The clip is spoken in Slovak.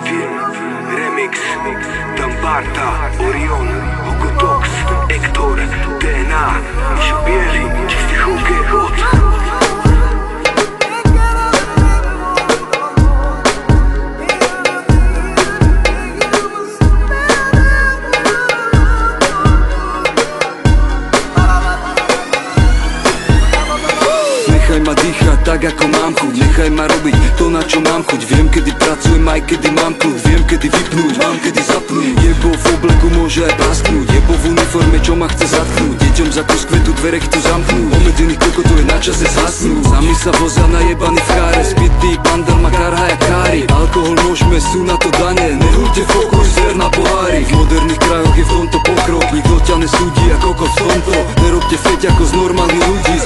film, remix, Dambarta, Orion, Hugo Tox, Ektor, DNA, Mišo Bieli, čistý chunke, hod. Nechaj ma dýchať tak ako mám chuť, nechaj ma robiť to na čo mám chuť. Viem kedy pracujem aj kedy mám kľud, viem kedy vypnúť, mám kedy zapnúť. Jebo v obleku môže aj prasknúť, jebo v uniforme čo ma chce zatknúť. Deťom za kus kvetu dvere chcú zamknúť, omedzených kokotov je na čase zhasnúť. Sami sa vozia najebaný v cháre, spitý pandel ma karha jak kári. Alkohol môžeme, sú na to dane, nehúďte fokus, ser na pohári. V moderných krajoch je v tomto pokrok, nikto ťa nesúdi ako kokot v tomto. Nerobte feť ako z normálnych ľudí,